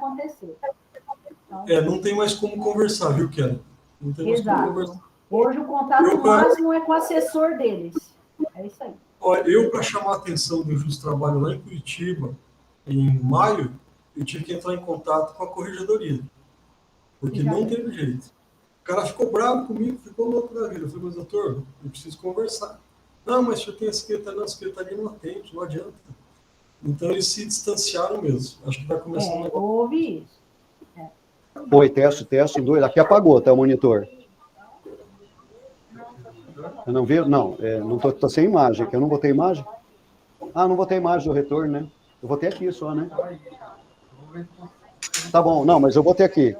acontecer. Então, não tem mais como conversar, viu, Kelly? Não tem mais como conversar. Hoje o contato máximo é com o assessor deles. É isso aí. Olha, para chamar a atenção do Justo Trabalho lá em Curitiba, em maio, eu tive que entrar em contato com a corregedoria, porque não teve jeito. O cara ficou bravo comigo, ficou louco da vida. Eu falei, mas doutor, eu preciso conversar. Não, mas eu tenho a secretaria não atende, não adianta. Então eles se distanciaram mesmo. Acho que vai começar um negócio. Houve isso. Oi, teste, 2. Aqui apagou, tá o monitor. Eu não vi? Não, não tô sem imagem, que eu não botei imagem. Não botei imagem do retorno, né? Eu botei aqui só, né? Tá bom, não, mas eu botei aqui.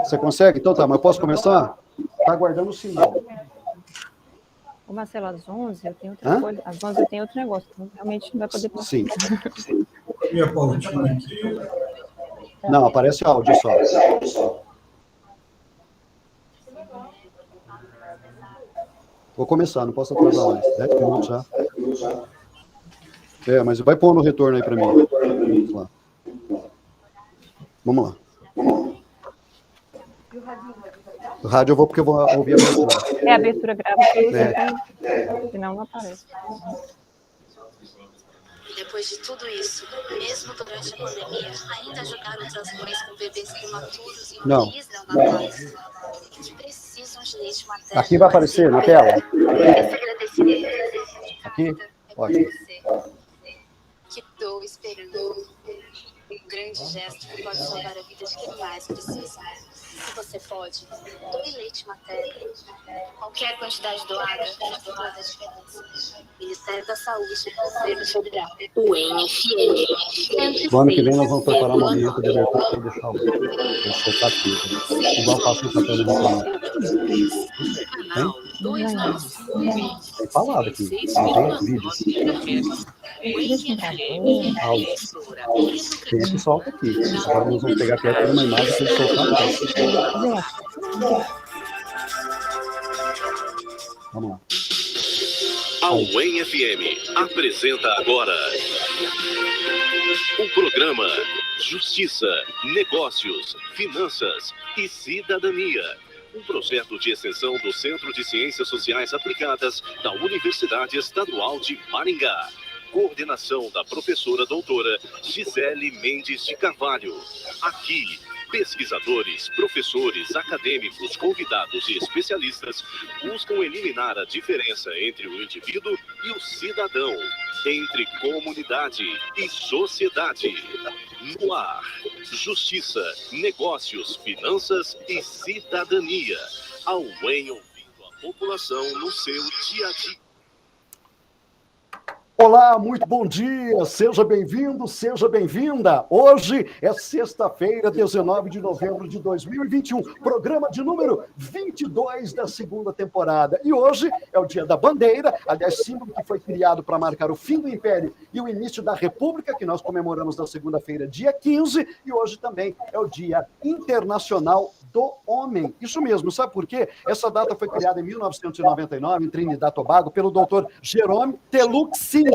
Você consegue? Então tá, mas eu posso começar? Tá aguardando o sinal. Ô, Marcelo, às 11 eu tenho outra coisa. Às 11 eu tenho outro negócio. Então, realmente não vai poder passar. Sim. Minha pautinha aqui. Não, aparece áudio só. Vou começar, não posso atrasar mais. 10 minutos já. Mas vai pôr no retorno aí para mim. Vamos lá. O rádio eu vou porque eu vou ouvir a abertura. A abertura grava, senão não aparece. Depois de tudo isso, mesmo durante a pandemia, ainda ajudaram outras mães com bebês prematuros e UTIs neonatais que precisam de leite materno. Aqui vai aparecer na tela? Esse agradecimento aqui? Ótimo. que dou esperando um grande gesto que pode salvar a vida de quem mais precisa. Se você pode, doe leite materno. Qualquer quantidade doada faz toda a diferença. Ministério da Saúde, Governo Federal. No ano que vem nós vamos preparar uma vinheta de abertura para deixar o soltar aqui. Igual faço no papel do tem falado aqui, não tem vídeo. Áudio. Tem esse solta aqui. Agora nós vamos pegar perto de uma imagem para soltar aqui. Vamos lá. A UEM FM apresenta agora o programa Justiça, Negócios, Finanças e Cidadania. Um projeto de extensão do Centro de Ciências Sociais Aplicadas da Universidade Estadual de Maringá. Coordenação da professora doutora Gisele Mendes de Carvalho. Aqui, pesquisadores, professores, acadêmicos, convidados e especialistas buscam eliminar a diferença entre o indivíduo e o cidadão, entre comunidade e sociedade. No ar, justiça, negócios, finanças e cidadania. A UEM ouvindo a população no seu dia a dia. Olá, muito bom dia, seja bem-vindo, seja bem-vinda. Hoje é sexta-feira, 19 de novembro de 2021, programa de número 22 da segunda temporada. E hoje é o Dia da Bandeira, aliás, símbolo que foi criado para marcar o fim do Império e o início da República, que nós comemoramos na segunda-feira, dia 15, e hoje também é o Dia Internacional do Homem. Isso mesmo, sabe por quê? Essa data foi criada em 1999, em Trinidad e Tobago, pelo doutor Jerome Teluk Singh,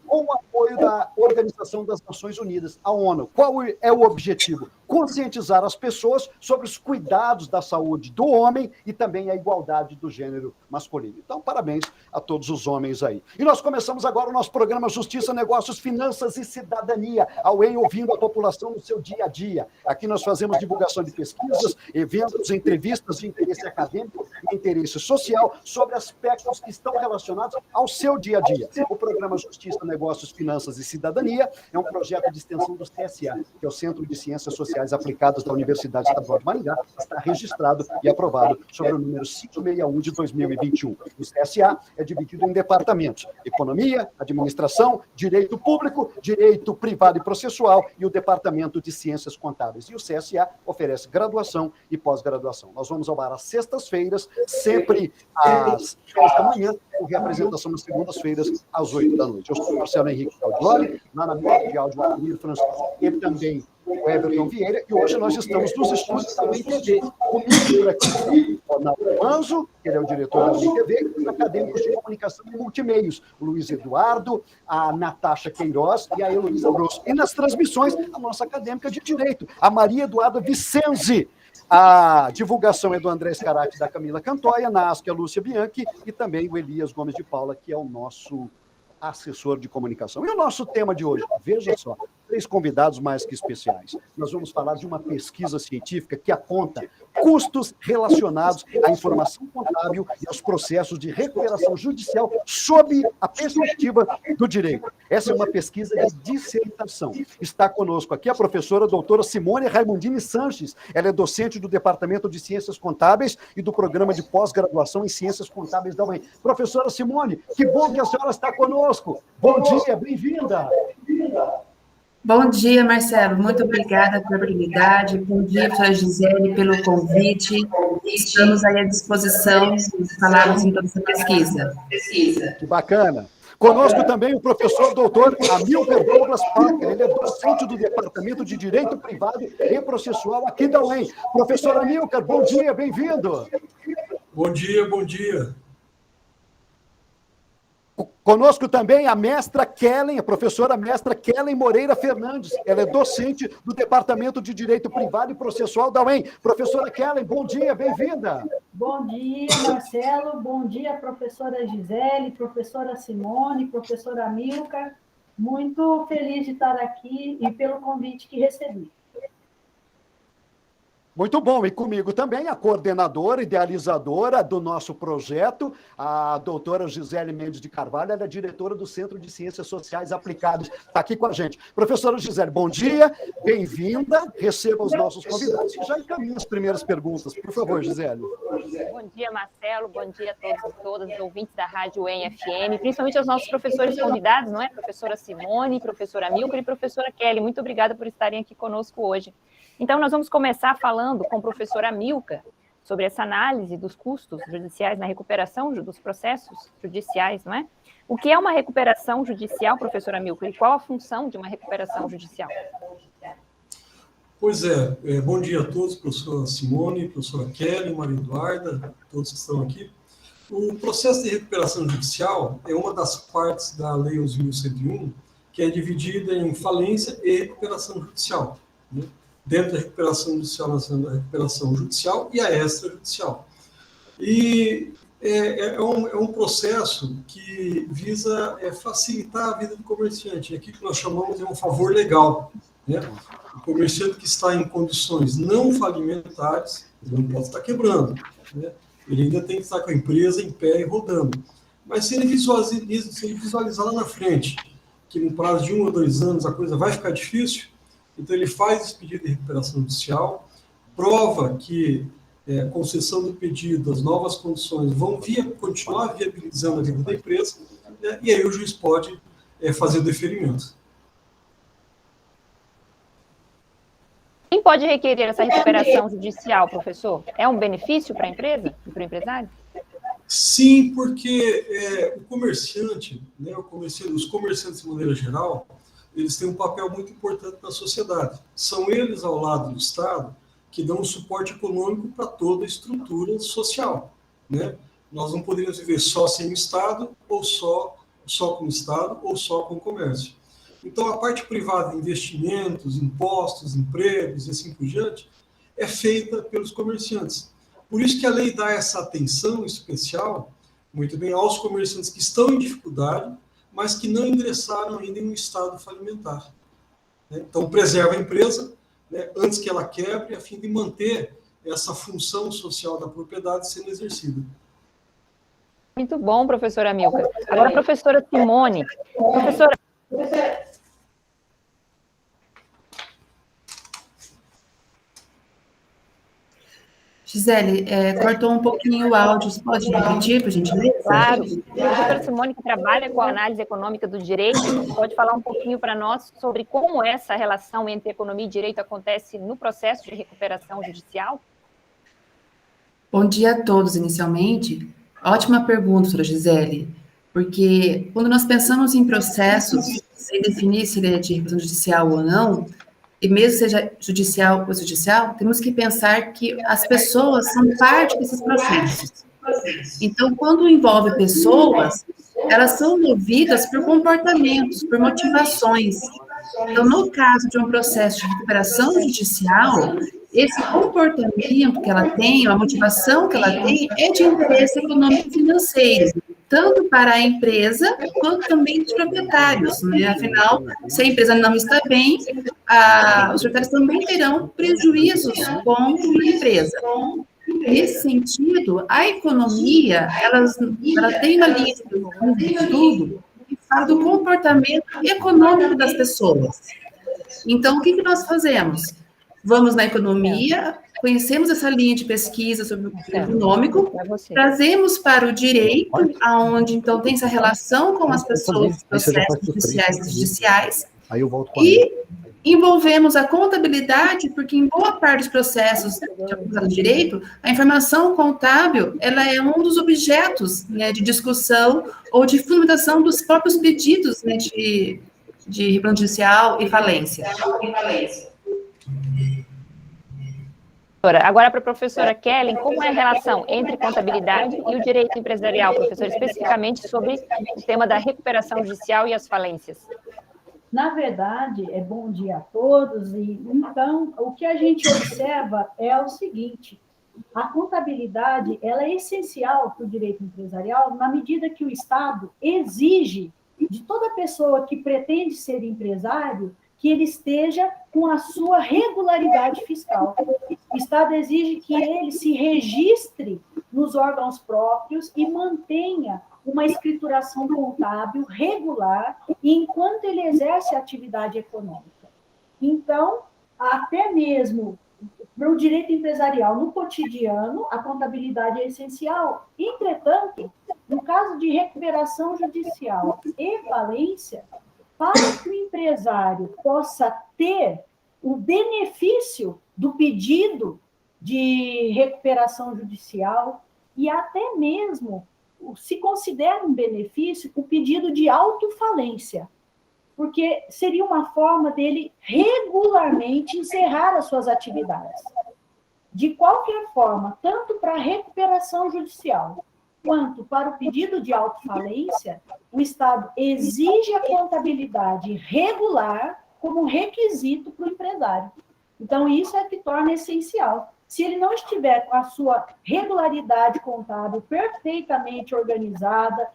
com o apoio da Organização das Nações Unidas, a ONU. Qual é o objetivo? Conscientizar as pessoas sobre os cuidados da saúde do homem e também a igualdade do gênero masculino. Então, parabéns a todos os homens aí. E nós começamos agora o nosso programa Justiça, Negócios, Finanças e Cidadania, a UEM ouvindo a população no seu dia a dia. Aqui nós fazemos divulgação de pesquisas, eventos, entrevistas de interesse acadêmico e interesse social sobre aspectos que estão relacionados ao seu dia a dia. O programa Justiça, Negócios, Finanças e Cidadania é um projeto de extensão do CSA, que é o Centro de Ciências Sociais Aplicadas da Universidade Estadual de Maringá, está registrado e aprovado sobre o número 561 de 2021. O CSA é dividido em departamentos: Economia, Administração, Direito Público, Direito Privado e Processual e o Departamento de Ciências Contábeis. E o CSA oferece graduação e pós-graduação. Nós vamos ao bar às sextas-feiras, sempre às 10 da manhã, com reapresentação nas segundas-feiras, às 8 da noite. Eu sou o Marcelo Henrique Caldioli, lá na minha de áudio, o Almir Francisco e também o Everton Vieira, e hoje nós estamos nos estúdios da UNI TV. Comigo por aqui, o Ronaldo Manzo, que ele é o diretor da UNI TV, e os acadêmicos de comunicação e multimeios, o Luiz Eduardo, a Natasha Queiroz e a Heloísa Grosso. E nas transmissões, a nossa acadêmica de Direito, a Maria Eduarda Vicenzi. A divulgação é do André Scarati, da Camila Cantoia, na ASC a Lúcia Bianchi e também o Elias Gomes de Paula, que é o nosso assessor de comunicação. E o nosso tema de hoje, veja só, 3 convidados mais que especiais. Nós vamos falar de uma pesquisa científica que aponta custos relacionados à informação contábil e aos processos de recuperação judicial sob a perspectiva do direito. Essa é uma pesquisa de dissertação. Está conosco aqui a professora doutora Simone Raimundini Sanches. Ela é docente do Departamento de Ciências Contábeis e do Programa de Pós-Graduação em Ciências Contábeis da UEM. Professora Simone, que bom que a senhora está conosco. Bom dia, bem-vinda. Bom dia, Marcelo. Muito obrigada pela oportunidade. Bom dia, professora Gisele, pelo convite. Estamos aí à disposição de falarmos então dessa pesquisa. Que bacana. Conosco também o professor doutor Amilcar Douglas Parker. Ele é docente do Departamento de Direito Privado e Processual aqui da UEM. Professor Amilcar, bom dia, bem-vindo. Bom dia, bom dia. Conosco também a mestra Kellen, a professora mestra Kellen Moreira Fernandes. Ela é docente do Departamento de Direito Privado e Processual da UEM. Professora Kellen, bom dia, bem-vinda. Bom dia, Marcelo. Bom dia, professora Gisele, professora Simone, professora Amilcar. Muito feliz de estar aqui e pelo convite que recebi. Muito bom, e comigo também a coordenadora, idealizadora do nosso projeto, a doutora Gisele Mendes de Carvalho, ela é diretora do Centro de Ciências Sociais Aplicadas, está aqui com a gente. Professora Gisele, bom dia, bem-vinda, receba os nossos convidados e já encaminha as primeiras perguntas. Por favor, Gisele. Bom dia, Marcelo, bom dia a todos e todas, os ouvintes da Rádio UEM FM, principalmente aos nossos professores convidados, não é? Professora Simone, professora Amilcar e professora Kelly, muito obrigada por estarem aqui conosco hoje. Então, nós vamos começar falando com o professor Amilcar sobre essa análise dos custos judiciais na recuperação dos processos judiciais, não é? O que é uma recuperação judicial, professor Amilcar, e qual a função de uma recuperação judicial? Pois é, bom dia a todos, professora Simone, professora Kelly, Maria Eduarda, todos que estão aqui. O processo de recuperação judicial é uma das partes da Lei 11.101, que é dividida em falência e recuperação judicial, né? Dentro da recuperação judicial, nós temos a recuperação judicial e a extrajudicial. E é um processo que visa facilitar a vida do comerciante. Aqui que nós chamamos de um favor legal, né? O comerciante que está em condições não falimentares, ele não pode estar quebrando, né? Ele ainda tem que estar com a empresa em pé e rodando. Mas se ele visualizar lá na frente que no prazo de 1 ou 2 anos a coisa vai ficar difícil, então, ele faz esse pedido de recuperação judicial, prova que a concessão do pedido, as novas condições vão continuar viabilizando a vida da empresa, né? E aí o juiz pode fazer o deferimento. Quem pode requerer essa recuperação judicial, professor? É um benefício para a empresa e para o empresário? Sim, porque o comerciante, né, os comerciantes de maneira geral, eles têm um papel muito importante na sociedade. São eles, ao lado do Estado, que dão um suporte econômico para toda a estrutura social, né? Nós não poderíamos viver só sem o Estado, ou só com o Estado, ou só com o comércio. Então, a parte privada de investimentos, impostos, empregos e assim por diante, é feita pelos comerciantes. Por isso que a lei dá essa atenção especial, muito bem, aos comerciantes que estão em dificuldade, mas que não ingressaram ainda em um estado falimentar, né? Então, preserva a empresa, né, antes que ela quebre, a fim de manter essa função social da propriedade sendo exercida. Muito bom, professora Amilcar. Agora, professora Simone. Professora... Gisele, cortou um pouquinho o áudio, você pode repetir, por gentileza? Claro. A professora Simone, que trabalha com a análise econômica do direito, pode falar um pouquinho para nós sobre como essa relação entre economia e direito acontece no processo de recuperação judicial? Bom dia a todos, inicialmente. Ótima pergunta, doutora Gisele, porque quando nós pensamos em processos, sem definir se ele é de representação judicial ou não, e mesmo seja judicial ou judicial, temos que pensar que as pessoas são parte desses processos. Então, quando envolve pessoas, elas são movidas por comportamentos, por motivações. Então, no caso de um processo de recuperação judicial, esse comportamento que ela tem, a motivação que ela tem, é de interesse econômico e financeiro, tanto para a empresa, quanto também dos proprietários, né? Afinal, se a empresa não está bem, os proprietários também terão prejuízos com a empresa. Nesse sentido, a economia, ela tem uma linha de estudo que fala do comportamento econômico das pessoas. Então, o que nós fazemos? Vamos na economia, conhecemos essa linha de pesquisa sobre o econômico, trazemos para o direito, aonde então tem essa relação com as pessoas, os processos judiciais e judiciais, e envolvemos a contabilidade, porque em boa parte dos processos de direito, a informação contábil, ela é um dos objetos, né, de discussão ou de fundamentação dos próprios pedidos, né, de representação judicial e falência. Agora, para a professora Kellen, como é a relação entre contabilidade e o direito empresarial, professora, especificamente sobre o tema da recuperação judicial e as falências? Na verdade, bom dia a todos, e então, o que a gente observa é o seguinte, a contabilidade, ela é essencial para o direito empresarial na medida que o Estado exige de toda pessoa que pretende ser empresário que ele esteja com a sua regularidade fiscal. O Estado exige que ele se registre nos órgãos próprios e mantenha uma escrituração contábil regular enquanto ele exerce a atividade econômica. Então, até mesmo para o direito empresarial no cotidiano, a contabilidade é essencial. Entretanto, no caso de recuperação judicial e falência, para que o empresário possa ter o benefício do pedido de recuperação judicial e até mesmo se considera um benefício o pedido de autofalência, porque seria uma forma dele regularmente encerrar as suas atividades. De qualquer forma, tanto para a recuperação judicial quanto para o pedido de autofalência, o Estado exige a contabilidade regular como requisito para o empresário. Então, isso é que torna essencial. Se ele não estiver com a sua regularidade contábil perfeitamente organizada,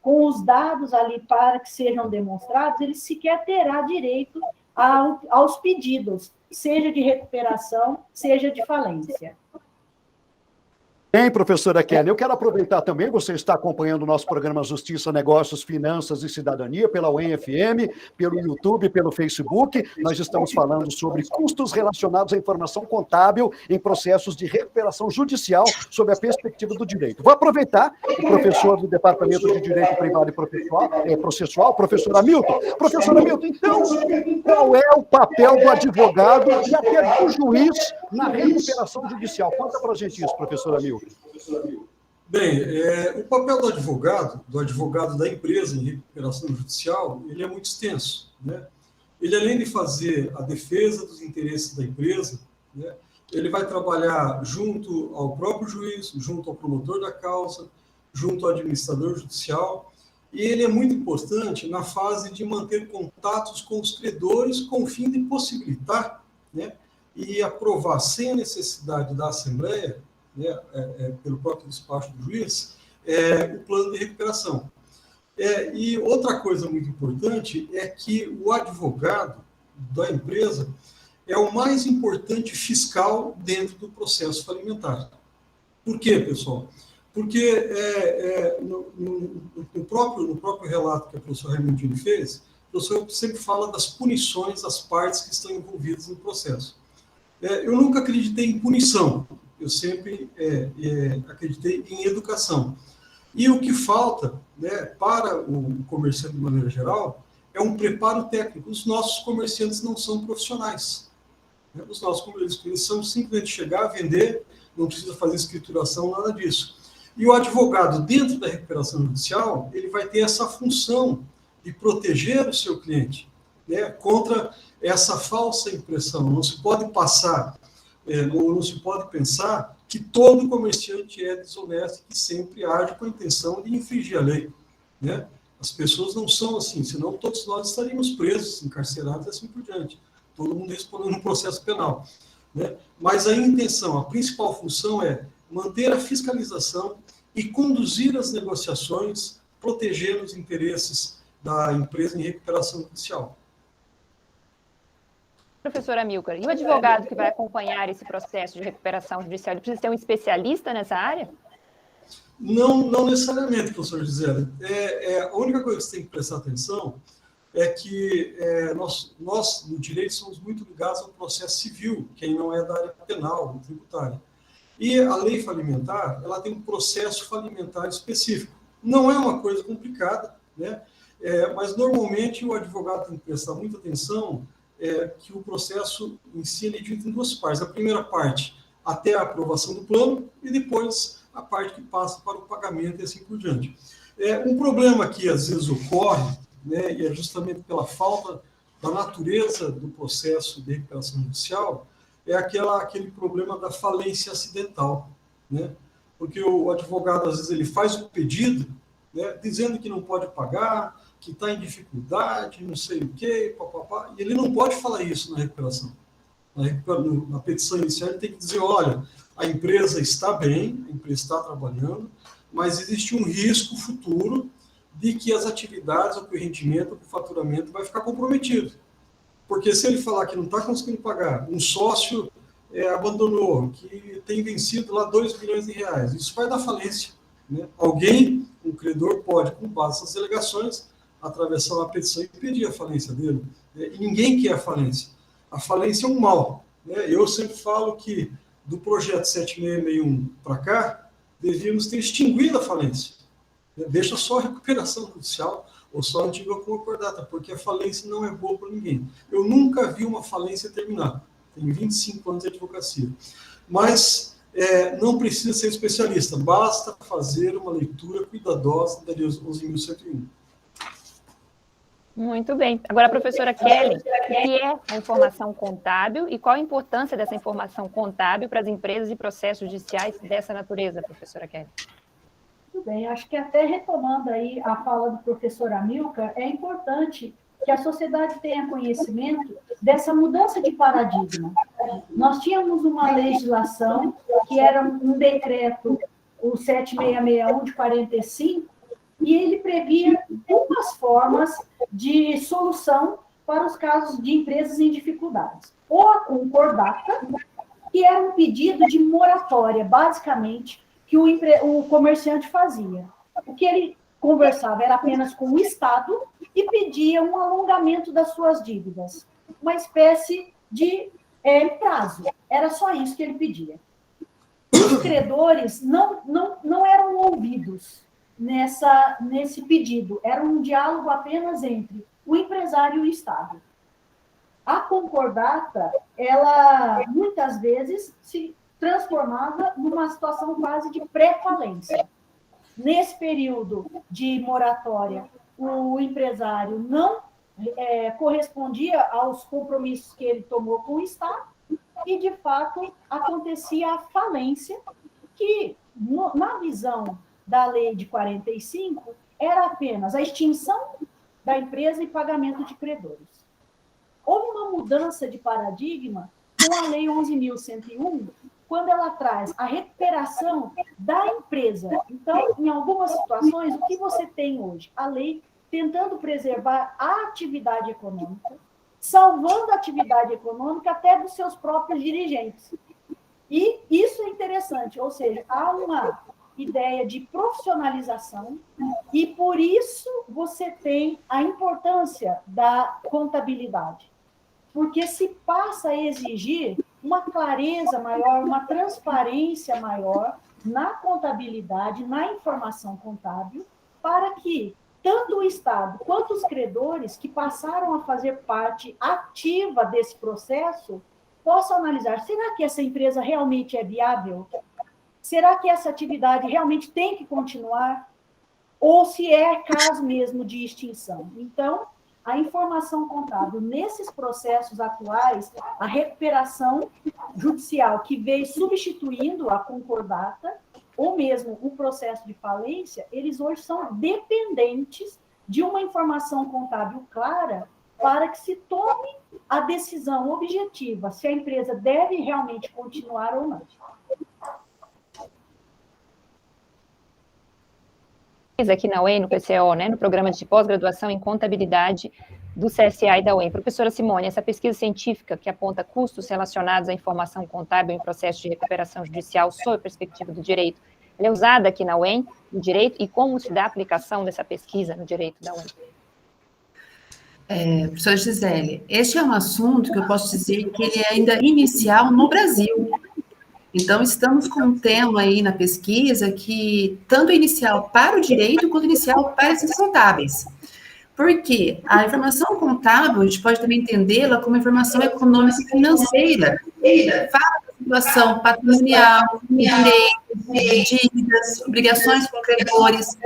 com os dados ali para que sejam demonstrados, ele sequer terá direito aos pedidos, seja de recuperação, seja de falência. Bem, professora Kelly, eu quero aproveitar também, você está acompanhando o nosso programa Justiça, Negócios, Finanças e Cidadania pela UEM-FM, pelo YouTube, pelo Facebook. Nós estamos falando sobre custos relacionados à informação contábil em processos de recuperação judicial sob a perspectiva do direito. Vou aproveitar o professor do Departamento de Direito Privado e Processual, professor Hamilton. Professor Hamilton, então, qual é o papel do advogado e até do juiz na recuperação judicial? Conta para a gente isso, professor Hamilton. Bem, o papel do advogado da empresa em recuperação judicial, ele é muito extenso, né? Ele, além de fazer a defesa dos interesses da empresa, né, ele vai trabalhar junto ao próprio juiz, junto ao promotor da causa, junto ao administrador judicial, e ele é muito importante na fase de manter contatos com os credores com o fim de possibilitar, né, e aprovar sem a necessidade da Assembleia, né, pelo próprio despacho do juiz, o plano de recuperação. E outra coisa muito importante é que o advogado da empresa é o mais importante fiscal dentro do processo falimentar. Por quê, pessoal? Porque no próprio relato que a professora Raimundini fez, o professor sempre fala das punições às partes que estão envolvidas no processo. Eu nunca acreditei em punição, eu sempre acreditei em educação. E o que falta, né, para o comerciante de maneira geral é um preparo técnico. Os nossos comerciantes não são profissionais. Né? Os nossos comerciantes, eles são simplesmente chegar, vender, não precisa fazer escrituração, nada disso. E o advogado, dentro da recuperação judicial, ele vai ter essa função de proteger o seu cliente, né, contra essa falsa impressão. Não se pode passar, ou não se pode pensar que todo comerciante é desonesto e que sempre age com a intenção de infringir a lei, né? As pessoas não são assim, senão todos nós estaríamos presos, encarcerados e assim por diante. Todo mundo respondendo um processo penal, né? Mas a intenção, a principal função é manter a fiscalização e conduzir as negociações, protegendo os interesses da empresa em recuperação judicial. Professora Amilcar, e o advogado que vai acompanhar esse processo de recuperação judicial, ele precisa ser um especialista nessa área? Não necessariamente, professor Gisele. A única coisa que você tem que prestar atenção é que nós, no direito, somos muito ligados ao processo civil, quem não é da área penal, tributária. E a lei falimentar, ela tem um processo falimentar específico. Não é uma coisa complicada, né? Mas, normalmente, o advogado tem que prestar muita atenção que o processo em si é dividido em duas partes. A primeira parte, até a aprovação do plano, e depois a parte que passa para o pagamento e assim por diante. Um problema que, às vezes, ocorre, né, e é justamente pela falta da natureza do processo de recuperação judicial, é aquele problema da falência acidental, né? Porque o advogado, às vezes, ele faz o pedido, né, dizendo que não pode pagar, que está em dificuldade, não sei o quê, papapá, e ele não pode falar isso na recuperação. Na petição inicial, ele tem que dizer, olha, a empresa está bem, a empresa está trabalhando, mas existe um risco futuro de que as atividades, ou que o rendimento, ou que o faturamento vai ficar comprometido. Porque se ele falar que não está conseguindo pagar, um sócio abandonou, que tem vencido lá 2 milhões de reais, isso vai dar falência, né? Alguém, um credor, pode, com base nessas alegações, atravessar uma petição e pedir a falência dele. E ninguém quer a falência. A falência é um mal, né? Eu sempre falo que, do projeto 7661 para cá, devíamos ter extinguido a falência. Deixa só a recuperação judicial ou só a antiga concordata, porque a falência não é boa para ninguém. Eu nunca vi uma falência terminar. Tenho 25 anos de advocacia. Mas não precisa ser especialista, basta fazer uma leitura cuidadosa da Lei 11.101. Muito bem. Agora, professora Kelly, o que é a informação contábil e qual a importância dessa informação contábil para as empresas e processos judiciais dessa natureza, professora Kelly? Muito bem, acho que até retomando aí a fala do professor Amilcar, é importante que a sociedade tenha conhecimento dessa mudança de paradigma. Nós tínhamos uma legislação que era um decreto, o 7661 de 45, e ele previa duas formas de solução para os casos de empresas em dificuldades. Ou a concordata, que era um pedido de moratória, basicamente, que o comerciante fazia. O que ele conversava era apenas com o Estado e pedia um alongamento das suas dívidas, uma espécie de prazo. Era só isso que ele pedia. Os credores não eram ouvidos nesse pedido. Era um diálogo apenas entre o empresário e o Estado. A concordata, ela muitas vezes se transformava numa situação quase de pré-falência. Nesse período de moratória, o empresário não correspondia aos compromissos que ele tomou com o Estado e, de fato, acontecia a falência, que, na visão da lei de 45, era apenas a extinção da empresa e pagamento de credores. Houve uma mudança de paradigma com a lei 11.101, quando ela traz a recuperação da empresa. Então, em algumas situações, o que você tem hoje? A lei tentando preservar a atividade econômica, salvando a atividade econômica até dos seus próprios dirigentes. E isso é interessante, ou seja, há uma ideia de profissionalização e, por isso, você tem a importância da contabilidade. Porque se passa a exigir uma clareza maior, uma transparência maior na contabilidade, na informação contábil, para que tanto o Estado quanto os credores que passaram a fazer parte ativa desse processo possam analisar, será que essa empresa realmente é viável? será que essa atividade realmente tem que continuar? Ou se é caso mesmo de extinção? Então, a informação contábil, nesses processos atuais, a recuperação judicial que veio substituindo a concordata, ou mesmo o processo de falência, eles hoje são dependentes de uma informação contábil clara para que se tome a decisão objetiva se a empresa deve realmente continuar ou não. Aqui na UEM, no PCO, né, no programa de pós-graduação em contabilidade do CSA e da UEM. Professora Simone, essa pesquisa científica que aponta custos relacionados à informação contábil em processo de recuperação judicial sob a perspectiva do direito, ela é usada aqui na UEM, no direito, e como se dá a aplicação dessa pesquisa no direito da UEM? Professora Gisele, este é um assunto que eu posso dizer que ele é ainda inicial no Brasil. Então, estamos com um tema aí na pesquisa que tanto é inicial para o direito quanto inicial para as ciências contábeis. Porque a informação contábil, a gente pode também entendê-la como informação econômica e financeira. Fala da situação patrimonial, direitos, dívidas, obrigações com credores.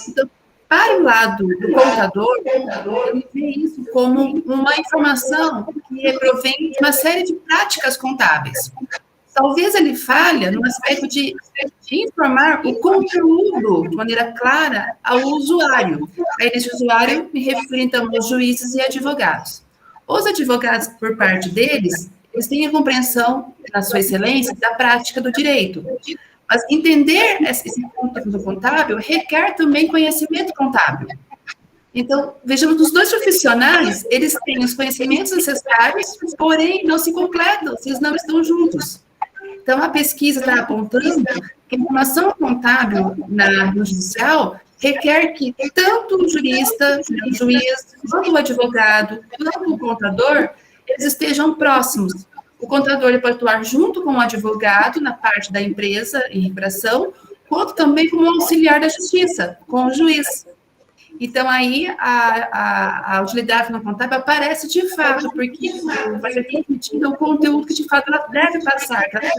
Então, para o lado do contador, ele vê isso como uma informação que provém de uma série de práticas contábeis. Talvez ele falha no aspecto de informar o conteúdo de maneira clara ao usuário. Aí, nesse usuário, me refiro, então, aos juízes e advogados. Os advogados, por parte deles, eles têm a compreensão, na sua excelência, da prática do direito. Mas entender esse conteúdo contábil requer também conhecimento contábil. Então, vejamos, os dois profissionais, eles têm os conhecimentos necessários, porém não se completam, se eles não estão juntos. Então, a pesquisa está apontando que a informação contábil no judicial requer que tanto o jurista, o juiz, quanto o advogado, quanto o contador, eles estejam próximos. O contador ele pode atuar junto com o advogado na parte da empresa em recuperação, quanto também como auxiliar da justiça, com o juiz. Então, aí, a utilidade no contábil aparece de fato, porque vai ser transmitido o conteúdo que, de fato, ela deve passar, que ela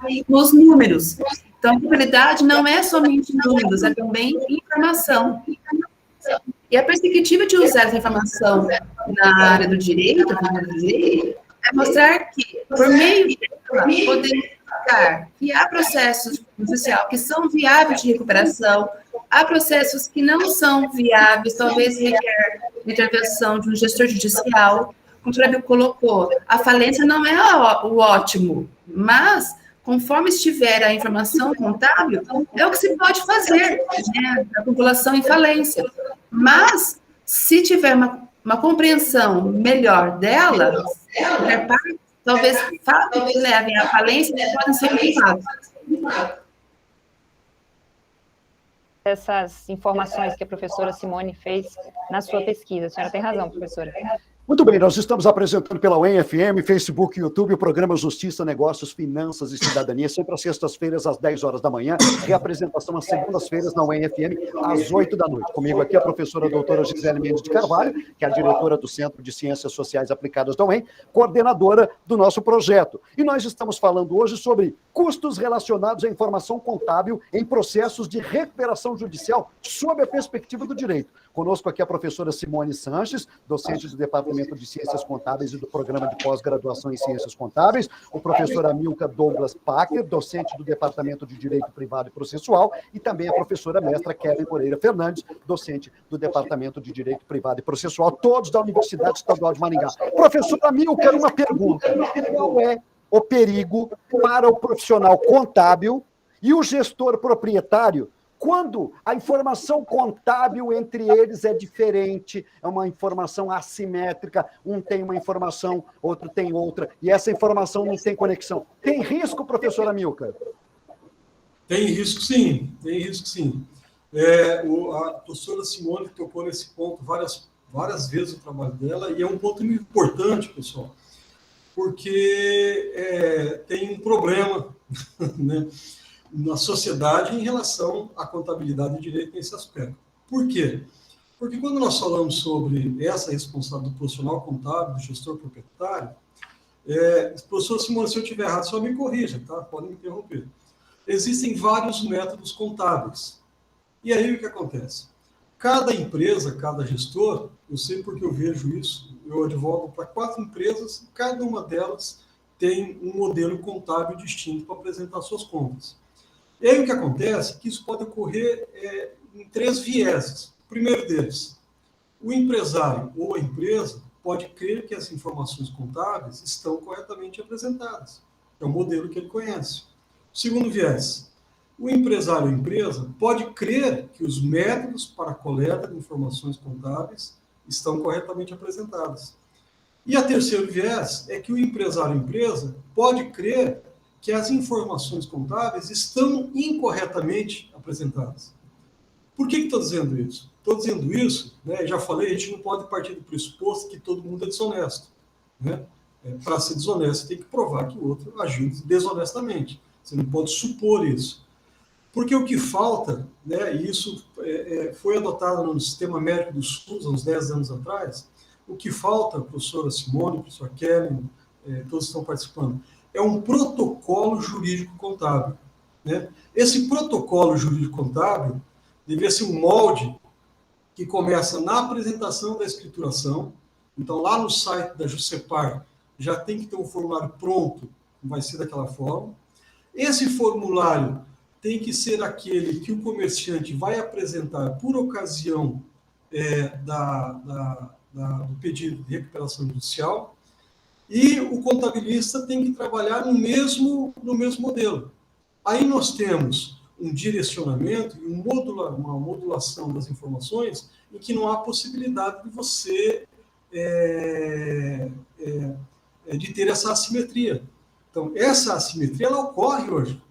tem nos números. Então, a contabilidade não é somente números, é também informação. E a perspectiva de usar essa informação na área do direito, é mostrar que, por meio dela, podemos indicar que há processos judiciais que são viáveis de recuperação, há processos que não são viáveis, talvez requer intervenção de um gestor judicial. Como o Trébio colocou, a falência não é o ótimo, mas, conforme estiver a informação contábil, é o que se pode fazer, né, a população em falência. Mas, se tiver uma compreensão melhor dela, talvez fatos que levem à falência podem ser evitados. Essas informações que a professora Simone fez na sua pesquisa. A senhora tem razão, professora. Muito bem, nós estamos apresentando pela UEM-FM, Facebook, YouTube, o programa Justiça, Negócios, Finanças e Cidadania, sempre às sextas-feiras, às 10 horas da manhã, reapresentação às segundas-feiras na UEM-FM, às 8 da noite. Comigo aqui a professora doutora Gisele Mendes de Carvalho, que é a diretora do Centro de Ciências Sociais Aplicadas da UEM, coordenadora do nosso projeto. E nós estamos falando hoje sobre custos relacionados à informação contábil em processos de recuperação judicial sob a perspectiva do direito. Conosco aqui a professora Simone Sanches, docente do Departamento de Ciências Contábeis e do Programa de Pós-Graduação em Ciências Contábeis, o professor Amilcar Douglas Packer, docente do Departamento de Direito Privado e Processual, e também a professora mestra Kellen Moreira Fernandes, docente do Departamento de Direito Privado e Processual, todos da Universidade Estadual de Maringá. Professora Amilcar, uma pergunta. Qual é o perigo para o profissional contábil e o gestor proprietário quando a informação contábil entre eles é diferente, é uma informação assimétrica, um tem uma informação, outro tem outra, e essa informação não tem conexão? Tem risco, professora Amilcar? Tem risco, sim. Tem risco, sim. A professora Simone tocou nesse ponto várias vezes no trabalho dela, e é um ponto muito importante, pessoal, porque tem um problema, né, na sociedade em relação à contabilidade e direito nesse aspecto. Por quê? Porque quando nós falamos sobre essa responsabilidade do profissional contábil, do gestor proprietário, professor Simone, se eu estiver errado, só me corrija, tá? Pode me interromper. existem vários métodos contábeis. E aí o que acontece? Cada empresa, cada gestor, eu sei porque eu vejo isso, eu advogo para 4 empresas, e cada uma delas tem um modelo contábil distinto para apresentar suas contas. E aí o que acontece é que isso pode ocorrer em 3 vieses. O primeiro deles, o empresário ou a empresa pode crer que as informações contábeis estão corretamente apresentadas. É o modelo que ele conhece. O segundo viés, o empresário ou a empresa pode crer que os métodos para a coleta de informações contábeis estão corretamente apresentados. E a terceiro viés é que o empresário ou a empresa pode crer que as informações contábeis estão incorretamente apresentadas. Por que estou dizendo isso? Estou dizendo isso, né, já falei, a gente não pode partir do pressuposto que todo mundo é desonesto. Né? Para ser desonesto, tem que provar que o outro agiu desonestamente. Você não pode supor isso. Porque o que falta, né, e isso foi adotado no sistema médico do SUS há uns 10 anos atrás, o que falta, professora Simone, professor Kelly, todos estão participando, é um protocolo jurídico contábil. Né? Esse protocolo jurídico contábil deveria ser um molde que começa na apresentação da escrituração. Então, lá no site da Juscepar, já tem que ter um formulário pronto, vai ser daquela forma. Esse formulário tem que ser aquele que o comerciante vai apresentar por ocasião do pedido de recuperação judicial, e o contabilista tem que trabalhar no mesmo modelo. Aí nós temos um direcionamento e uma modulação das informações em que não há possibilidade de você de ter essa assimetria. Então, essa assimetria, ela ocorre hoje.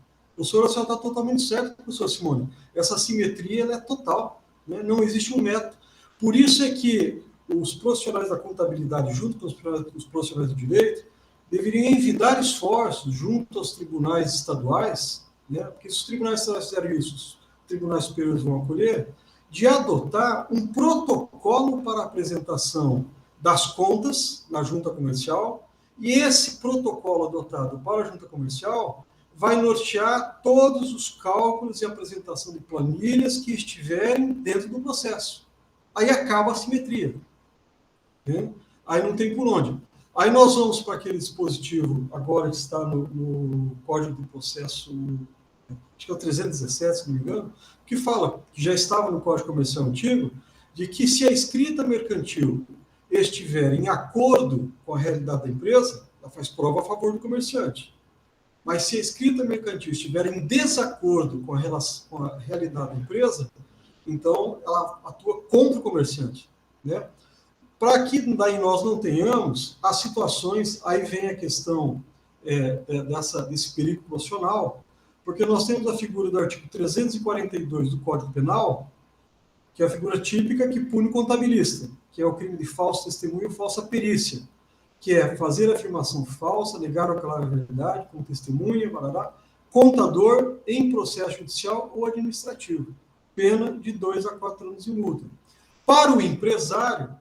A senhora está totalmente certa, professor Simone. Essa assimetria ela é total. Né? Não existe um método. Por isso é que os profissionais da contabilidade, junto com os profissionais do direito, deveriam envidar esforços junto aos tribunais estaduais, né? Porque se os tribunais estaduais fizerem isso, os tribunais superiores vão acolher, de adotar um protocolo para a apresentação das contas na junta comercial, e esse protocolo adotado para a junta comercial vai nortear todos os cálculos e apresentação de planilhas que estiverem dentro do processo. Aí acaba a simetria. Né? Aí não tem por onde. Aí nós vamos para aquele dispositivo, agora que está no Código de Processo, acho que é o 317, se não me engano, que fala, que já estava no Código Comercial antigo, de que se a escrita mercantil estiver em acordo com a realidade da empresa, ela faz prova a favor do comerciante. Mas se a escrita mercantil estiver em desacordo com a realidade da empresa, então ela atua contra o comerciante. Né? Para que daí nós não tenhamos as situações, aí vem a questão desse perigo profissional, porque nós temos a figura do artigo 342 do Código Penal, que é a figura típica que pune o contabilista, que é o crime de falso testemunho ou falsa perícia, que é fazer afirmação falsa, negar ou calar a verdade como testemunha, contador em processo judicial ou administrativo, pena de 2 a 4 anos de multa. Para o empresário,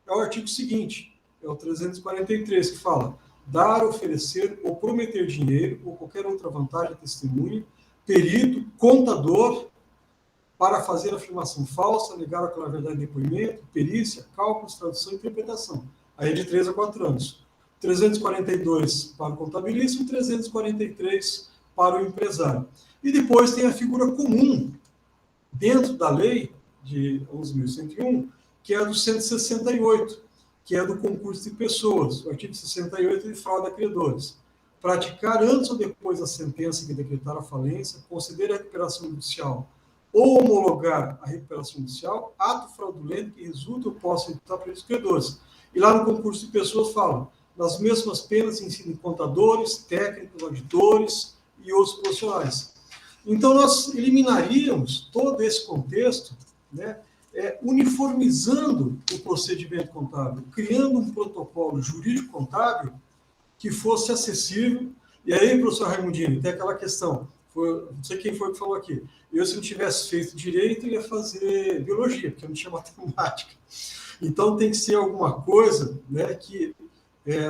é o artigo seguinte, é o 343, que fala: dar, oferecer ou prometer dinheiro ou qualquer outra vantagem a testemunha, perito, contador, para fazer afirmação falsa, negar ou calar a verdade em depoimento, perícia, cálculos, tradução e interpretação. Aí é de 3 a 4 anos. 342 para o contabilista e 343 para o empresário. E depois tem a figura comum, dentro da lei de 11.101, que é a do 168, que é do concurso de pessoas, o artigo 68 de fraude a credores. Praticar antes ou depois da sentença que decretar a falência, conceder a recuperação judicial ou homologar a recuperação judicial, ato fraudulento que resulta ou possa imputar para os credores. E lá no concurso de pessoas fala, nas mesmas penas incidem contadores, técnicos, auditores e outros profissionais. Então, nós eliminaríamos todo esse contexto, né, uniformizando o procedimento contábil, criando um protocolo jurídico contábil que fosse acessível. E aí, professor Raimundinho, tem aquela questão, não sei quem foi que falou aqui, eu, se não tivesse feito direito, ia fazer biologia, porque eu não tinha matemática. Então, tem que ser alguma coisa, né, que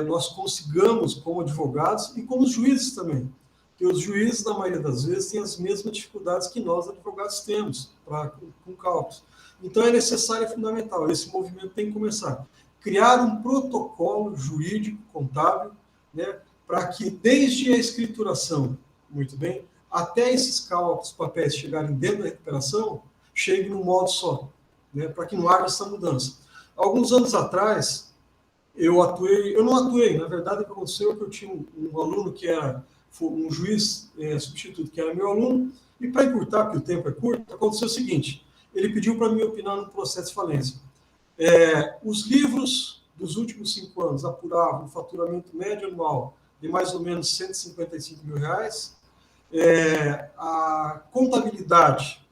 nós consigamos, como advogados e como juízes também, que os juízes, na maioria das vezes, têm as mesmas dificuldades que nós, advogados, temos com cálculos. Então, é necessário e fundamental, esse movimento tem que começar. Criar um protocolo jurídico, contábil, né, para que, desde a escrituração, muito bem, até esses cálculos, papéis chegarem dentro da recuperação, cheguem num modo só, né, para que não haja essa mudança. Alguns anos atrás, eu não atuei, na verdade, o que aconteceu é que eu tinha um aluno que era um juiz substituto, que era meu aluno, e para encurtar, porque o tempo é curto, aconteceu o seguinte, ele pediu para mim opinar no processo de falência. Os livros dos últimos 5 anos apuravam um faturamento médio anual de mais ou menos R$155 mil. A contabilidade,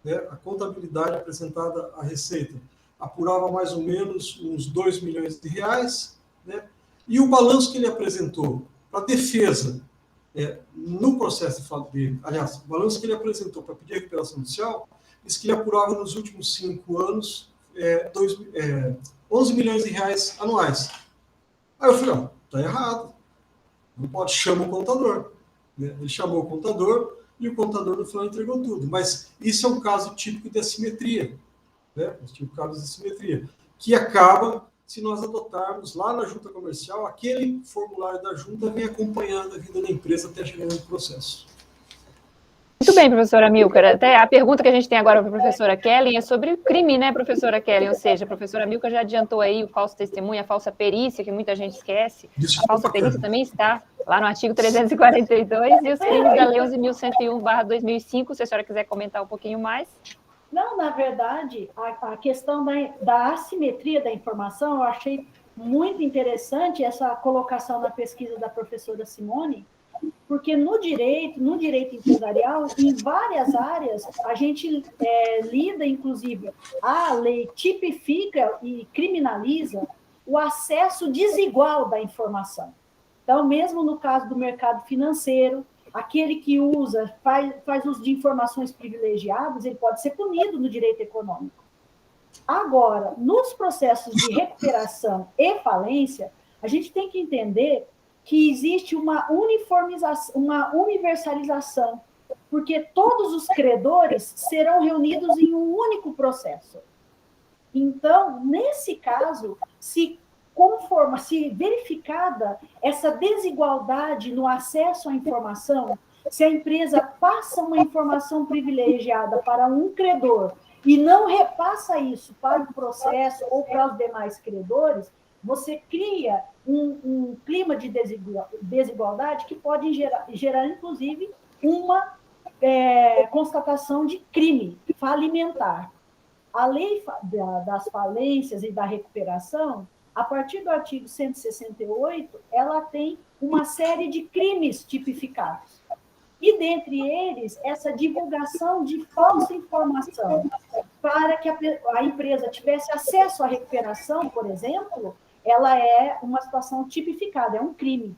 né, apresentada à Receita apurava mais ou menos uns R$2 milhões, né, e o balanço que ele apresentou para a defesa, no processo aliás, o balanço que ele apresentou para pedir a recuperação judicial, diz que ele apurava nos últimos 5 anos R$11 milhões anuais. Aí eu falei, está errado, não pode, chama o contador. Né? Ele chamou o contador e o contador no final entregou tudo. Mas isso é um caso típico de assimetria, né? Que acaba se nós adotarmos lá na junta comercial, aquele formulário da junta vem acompanhando a vida da empresa até chegar no processo. Muito bem, professora Amilcar. Até a pergunta que a gente tem agora para a professora Kellen é sobre o crime, né, professora Kellen? Ou seja, a professora Amilcar já adiantou aí o falso testemunho, a falsa perícia, que muita gente esquece. Desculpa, a falsa perícia também está lá no artigo 342, e os crimes da Lei 11.101/2005, se a senhora quiser comentar um pouquinho mais. Não, na verdade, a questão da assimetria da informação, eu achei muito interessante essa colocação na pesquisa da professora Simone, porque no direito empresarial, em várias áreas, a gente lida, inclusive, a lei tipifica e criminaliza o acesso desigual da informação. Então, mesmo no caso do mercado financeiro, aquele que faz uso de informações privilegiadas, ele pode ser punido no direito econômico. Agora, nos processos de recuperação e falência, a gente tem que entender que existe uma universalização, porque todos os credores serão reunidos em um único processo. Então, nesse caso, se verificada essa desigualdade no acesso à informação, se a empresa passa uma informação privilegiada para um credor e não repassa isso para o processo ou para os demais credores, você cria um clima de desigualdade que pode gerar inclusive, uma constatação de crime falimentar. A lei das falências e da recuperação, a partir do artigo 168, ela tem uma série de crimes tipificados. E, dentre eles, essa divulgação de falsa informação para que a empresa tivesse acesso à recuperação, por exemplo, ela é uma situação tipificada, é um crime.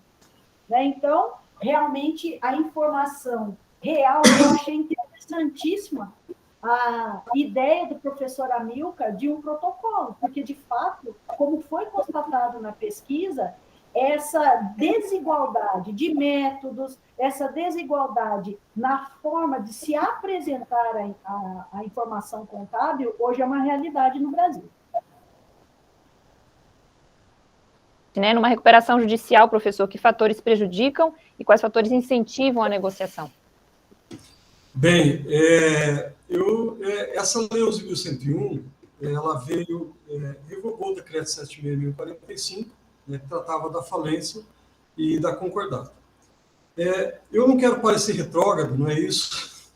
Né? Então, realmente, a informação real, eu achei interessantíssima a ideia do professor Amilcar de um protocolo, porque, de fato, como foi constatado na pesquisa, essa desigualdade de métodos, essa desigualdade na forma de se apresentar a informação contábil, hoje é uma realidade no Brasil. Né, numa recuperação judicial, professor, que fatores prejudicam e quais fatores incentivam a negociação? Bem, essa Lei 11.101, ela veio, revogou o decreto 7.645, né, que tratava da falência e da concordata. Eu não quero parecer retrógrado, não é isso,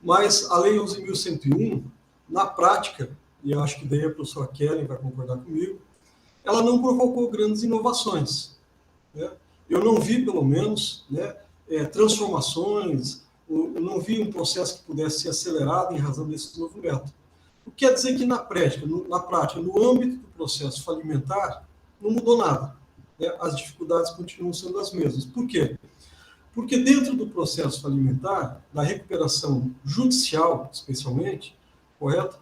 mas a Lei 11.101, na prática, e eu acho que daí a professora Kellen vai concordar comigo, ela não provocou grandes inovações. Né? Eu não vi, pelo menos, né, transformações, eu não vi um processo que pudesse ser acelerado em razão desse novo método. O que quer dizer que, na prática, no âmbito do processo falimentar, não mudou nada. Né? As dificuldades continuam sendo as mesmas. Por quê? Porque dentro do processo falimentar, da recuperação judicial, especialmente, correto?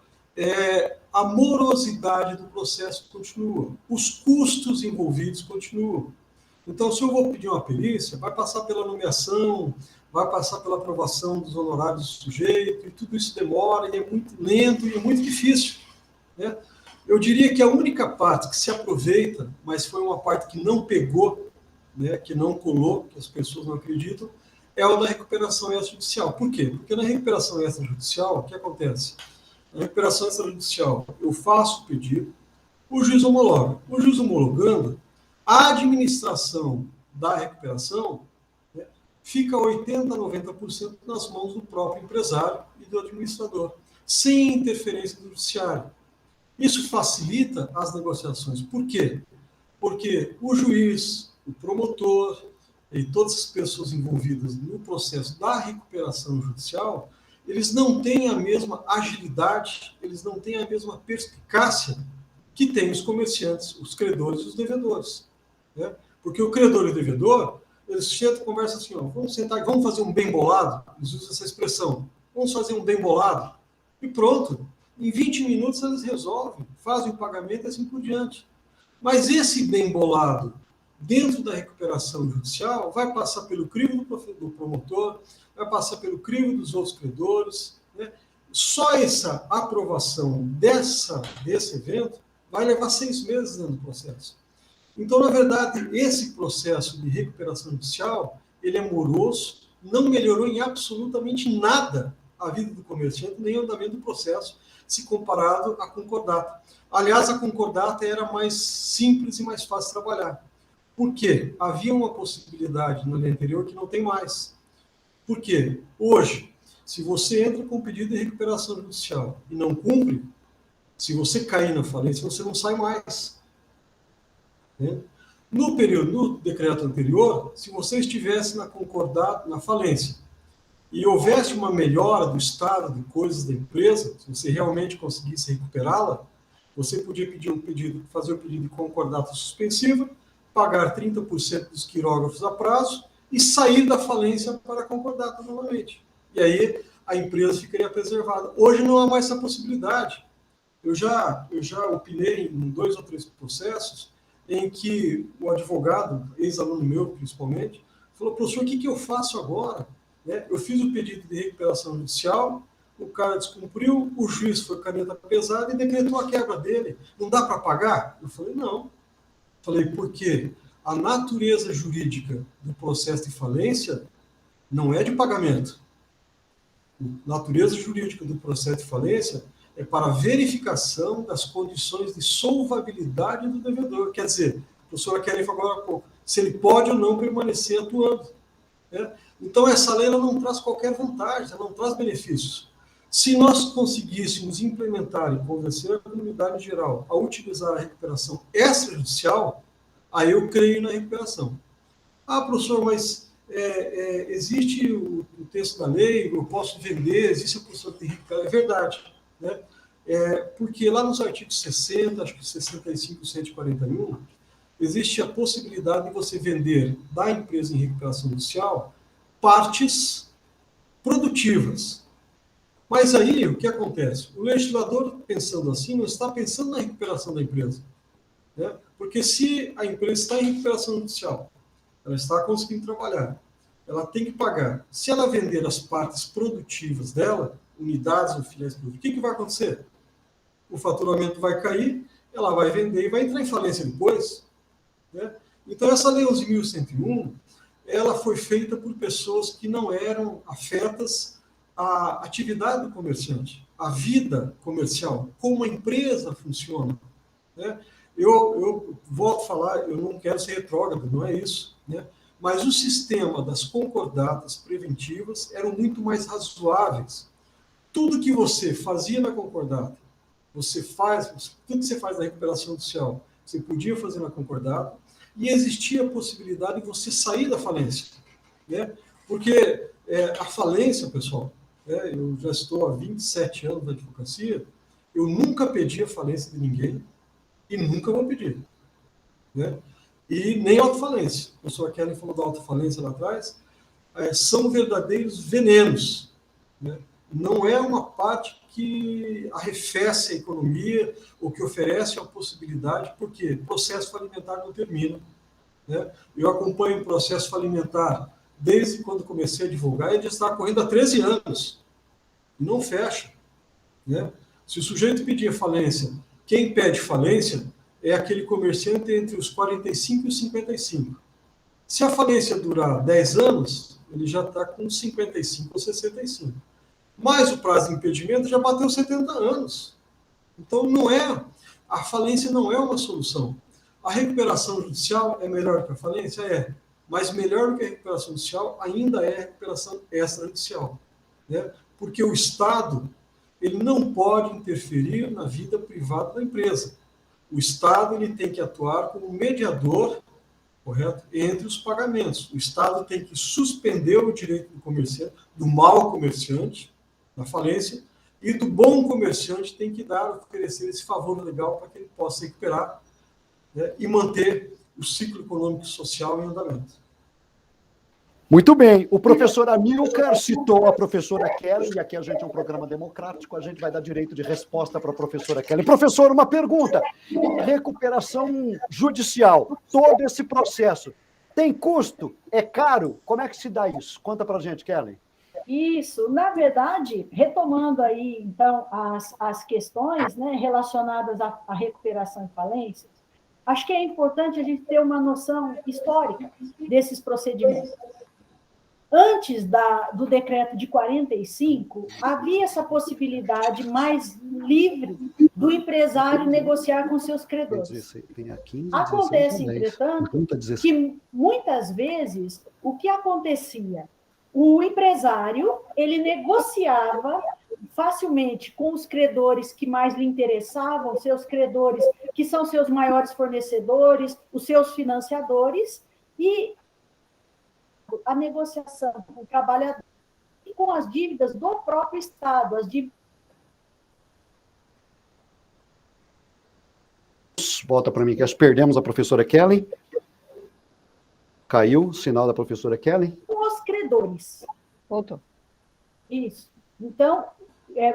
A morosidade do processo continua, os custos envolvidos continuam. Então, se eu vou pedir uma perícia, vai passar pela nomeação, vai passar pela aprovação dos honorários do sujeito, e tudo isso demora, e é muito lento, e é muito difícil, né? Eu diria que a única parte que se aproveita, mas foi uma parte que não pegou, né, que não colou, que as pessoas não acreditam, é o da recuperação extrajudicial. Por quê? Porque na recuperação extrajudicial, o que acontece? Na recuperação extrajudicial, eu faço o pedido, o juiz homologa. O juiz homologando, a administração da recuperação, né, fica 80% a 90% nas mãos do próprio empresário e do administrador, sem interferência do judiciário. Isso facilita as negociações. Por quê? Porque o juiz, o promotor e todas as pessoas envolvidas no processo da recuperação judicial, eles não têm a mesma agilidade, eles não têm a mesma perspicácia que têm os comerciantes, os credores e os devedores, né? Porque o credor e o devedor, eles chegam e conversam assim, ó, vamos sentar, vamos fazer um bem bolado, eles usam essa expressão, vamos fazer um bem bolado, e pronto. Em 20 minutos eles resolvem, fazem o pagamento e assim por diante. Mas esse bem bolado, dentro da recuperação judicial, vai passar pelo crivo do promotor, vai passar pelo crivo dos outros credores, né? Só essa aprovação desse evento vai levar 6 meses dentro do processo. Então, na verdade, esse processo de recuperação judicial, ele é moroso, não melhorou em absolutamente nada a vida do comerciante, nem o andamento do processo, se comparado à concordata. Aliás, a concordata era mais simples e mais fácil de trabalhar. Por quê? Havia uma possibilidade na lei anterior que não tem mais. Por quê? Hoje, se você entra com pedido de recuperação judicial e não cumpre, se você cair na falência, você não sai mais, né? No decreto anterior, se você estivesse na concordata, na falência, e houvesse uma melhora do estado de coisas da empresa, se você realmente conseguisse recuperá-la, você podia fazer o pedido de concordata suspensiva, pagar 30% dos quirógrafos a prazo e sair da falência para a concordata novamente. E aí a empresa ficaria preservada. Hoje não há mais essa possibilidade. Eu já opinei em 2 ou 3 processos em que o advogado, ex-aluno meu principalmente, falou, professor, o que eu faço agora? Eu fiz o pedido de recuperação judicial, o cara descumpriu, o juiz foi caneta pesada e decretou a quebra dele. Não dá para pagar? Eu falei, não. Falei, por quê? A natureza jurídica do processo de falência não é de pagamento. A natureza jurídica do processo de falência é para verificação das condições de solvabilidade do devedor. Quer dizer, a professora Kelly falou agora há pouco, se ele pode ou não permanecer atuando, né? Então, essa lei ela não traz qualquer vantagem, ela não traz benefícios. Se nós conseguíssemos implementar e convencer a comunidade geral a utilizar a recuperação extrajudicial, aí eu creio na recuperação. Ah, professor, mas existe o texto da lei, eu posso vender, existe a possibilidade de recuperar. É verdade, né? Porque lá nos artigos 60, acho que 65 e 141, existe a possibilidade de você vender da empresa em recuperação judicial partes produtivas. Mas aí, o que acontece? O legislador, pensando assim, não está pensando na recuperação da empresa, né? Porque se a empresa está em recuperação judicial, ela está conseguindo trabalhar, ela tem que pagar. Se ela vender as partes produtivas dela, unidades ou filiais produtivas, o que vai acontecer? O faturamento vai cair, ela vai vender e vai entrar em falência depois, né? Então, essa Lei 11.101, ela foi feita por pessoas que não eram afetas à atividade do comerciante, à vida comercial, como a empresa funciona, né? Eu volto a falar, eu não quero ser retrógrado, não é isso, né? Mas o sistema das concordatas preventivas eram muito mais razoáveis. Tudo que você fazia na concordata, tudo que você faz na recuperação judicial, você podia fazer na concordata, e existia a possibilidade de você sair da falência, né? Porque a falência, pessoal, eu já estou há 27 anos na advocacia, eu nunca pedi a falência de ninguém e nunca vou pedir, né? E nem autofalência. A professora Kelly falou da autofalência lá atrás, são verdadeiros venenos, né? Não é uma parte que arrefece a economia ou que oferece a possibilidade, porque o processo falimentar não termina. né? Eu acompanho o processo falimentar desde quando comecei a divulgar, ele já está correndo há 13 anos. E não fecha, né? Se o sujeito pedir falência, quem pede falência é aquele comerciante entre os 45 e os 55. Se a falência durar 10 anos, ele já está com 55 ou 65. Mas o prazo de impedimento já bateu 70 anos. Então, a falência não é uma solução. A recuperação judicial é melhor que a falência? É. Mas melhor do que a recuperação judicial ainda é a recuperação extrajudicial, né? Porque o Estado ele não pode interferir na vida privada da empresa. O Estado ele tem que atuar como mediador, correto, entre os pagamentos. O Estado tem que suspender o direito do comerciante, do mau comerciante, da falência, e do bom comerciante tem que oferecer esse favor legal para que ele possa recuperar, né, e manter o ciclo econômico e social em andamento. Muito bem. O professor Amilcar citou a professora Kelly, e aqui a gente é um programa democrático, a gente vai dar direito de resposta para a professora Kelly. Professor, uma pergunta. Recuperação judicial, todo esse processo, tem custo? É caro? Como é que se dá isso? Conta para a gente, Kelly. Isso, na verdade, retomando aí, então, as questões, né, relacionadas à recuperação e falências, acho que é importante a gente ter uma noção histórica desses procedimentos. Antes do decreto de 45, havia essa possibilidade mais livre do empresário negociar com seus credores. Acontece, entretanto, que muitas vezes o que acontecia? O empresário ele negociava facilmente com os credores que mais lhe interessavam, seus credores que são seus maiores fornecedores, os seus financiadores, e a negociação com o trabalhador e com as dívidas do próprio Estado. Volta para mim, que nós perdemos a professora Kelly. Caiu o sinal da professora Kelly. Com os credores. Voltou. Isso. Então,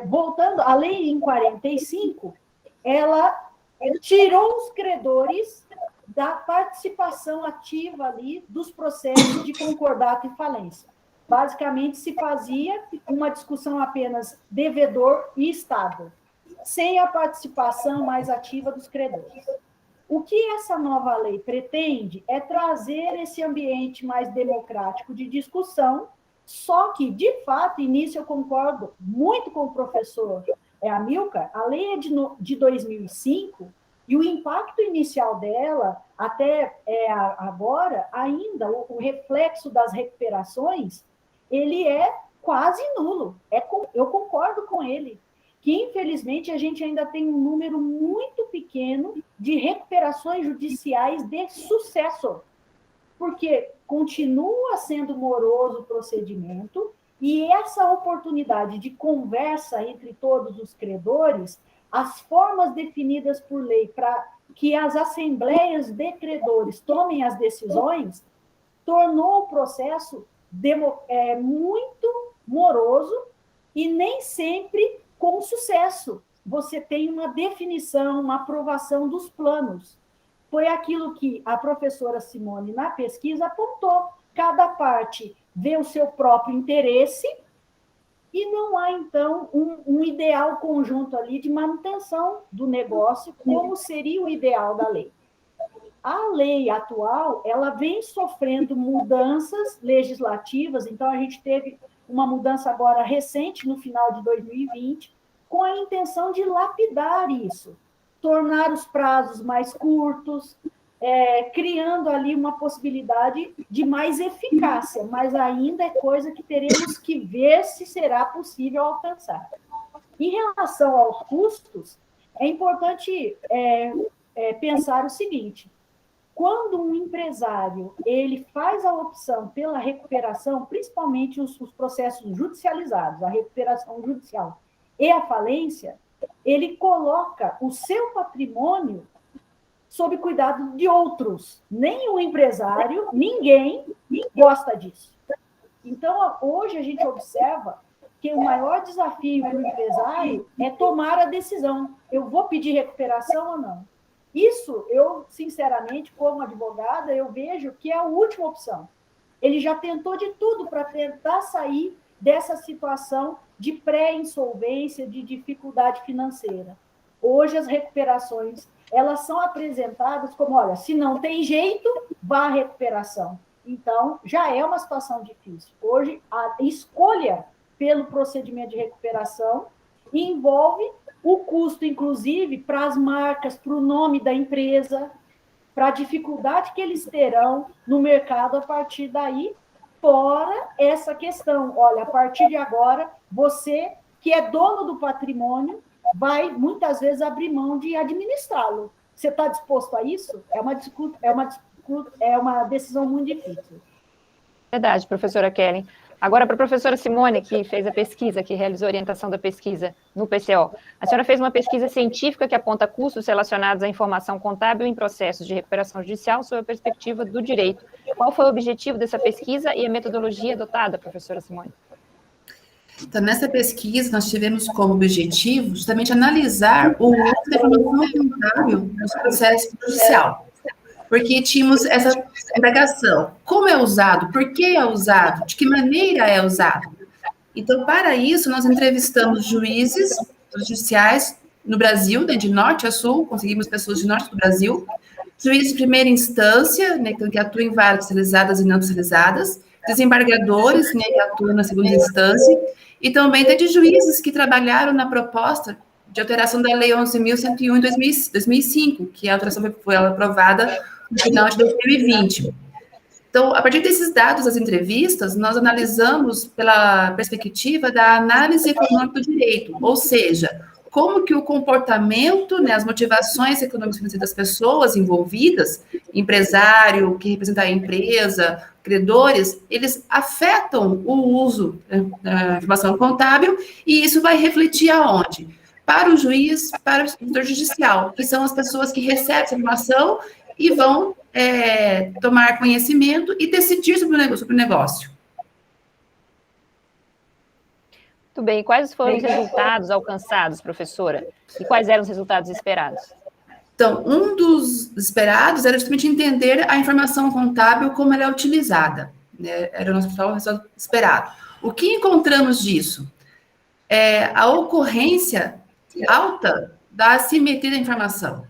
voltando, a lei em 45, ela tirou os credores da participação ativa ali dos processos de concordato e falência. Basicamente, se fazia uma discussão apenas devedor e Estado, sem a participação mais ativa dos credores. O que essa nova lei pretende é trazer esse ambiente mais democrático de discussão, só que, de fato, início eu concordo muito com o professor Amilcar, a lei é de 2005, e o impacto inicial dela, até agora, ainda, o reflexo das recuperações, ele é quase nulo. Eu concordo com ele, que, infelizmente, a gente ainda tem um número muito pequeno de recuperações judiciais de sucesso, porque continua sendo moroso o procedimento, e essa oportunidade de conversa entre todos os credores, as formas definidas por lei para que as assembleias de credores tomem as decisões, tornou o processo muito moroso e nem sempre com sucesso. Você tem uma definição, uma aprovação dos planos. Foi aquilo que a professora Simone, na pesquisa, apontou. Cada parte vê o seu próprio interesse e não há, então, um ideal conjunto ali de manutenção do negócio, como seria o ideal da lei. A lei atual, ela vem sofrendo mudanças legislativas, então a gente teve uma mudança agora recente, no final de 2020, com a intenção de lapidar isso, tornar os prazos mais curtos, criando ali uma possibilidade de mais eficácia, mas ainda é coisa que teremos que ver se será possível alcançar. Em relação aos custos, é importante pensar o seguinte: quando um empresário ele faz a opção pela recuperação, principalmente os processos judicializados, a recuperação judicial e a falência, ele coloca o seu patrimônio sob cuidado de outros. Nem o empresário, ninguém gosta disso. Então, hoje a gente observa que o maior desafio para o empresário é tomar a decisão. Eu vou pedir recuperação ou não? Isso, eu, sinceramente, como advogada, eu vejo que é a última opção. Ele já tentou de tudo para tentar sair dessa situação de pré-insolvência, de dificuldade financeira. Hoje, as recuperações, elas são apresentadas como, olha, se não tem jeito, vá à recuperação. Então, já é uma situação difícil. Hoje, a escolha pelo procedimento de recuperação envolve o custo, inclusive, para as marcas, para o nome da empresa, para a dificuldade que eles terão no mercado a partir daí, fora essa questão. Olha, a partir de agora, você, que é dono do patrimônio, vai, muitas vezes, abrir mão de administrá-lo. Você está disposto a isso? É uma decisão muito difícil. Verdade, professora Kellen. Agora, para a professora Simone, que fez a pesquisa, que realizou a orientação da pesquisa no PCO, a senhora fez uma pesquisa científica que aponta custos relacionados à informação contábil em processos de recuperação judicial sob a perspectiva do direito. Qual foi o objetivo dessa pesquisa e a metodologia adotada, professora Simone? Então, nessa pesquisa, nós tivemos como objetivo justamente analisar o uso da informação contábil no processo judicial. Porque tínhamos essa indagação, como é usado, por que é usado, de que maneira é usado. Então, para isso, nós entrevistamos juízes judiciais no Brasil, né, de norte a sul, conseguimos pessoas de norte do Brasil, juízes de primeira instância, né, que atuam em varas especializadas e não especializadas, desembargadores, né, que atuam na segunda instância, e também até de juízes que trabalharam na proposta de alteração da Lei 11.101 em 2005, que a alteração foi aprovada no final de 2020. Então, a partir desses dados das entrevistas, nós analisamos pela perspectiva da análise econômica do direito, ou seja, como que o comportamento, né, as motivações econômicas financeiras das pessoas envolvidas, empresário, que representa a empresa, credores, eles afetam o uso da informação contábil, e isso vai refletir aonde? Para o juiz, para o setor judicial, que são as pessoas que recebem essa informação e vão tomar conhecimento e decidir sobre o negócio. Muito bem. Quais foram os resultados alcançados, professora? E quais eram os resultados esperados? Então, um dos esperados era justamente entender a informação contábil, como ela é utilizada, né? Era o nosso resultado esperado. O que encontramos disso? A ocorrência alta da assimetria da informação.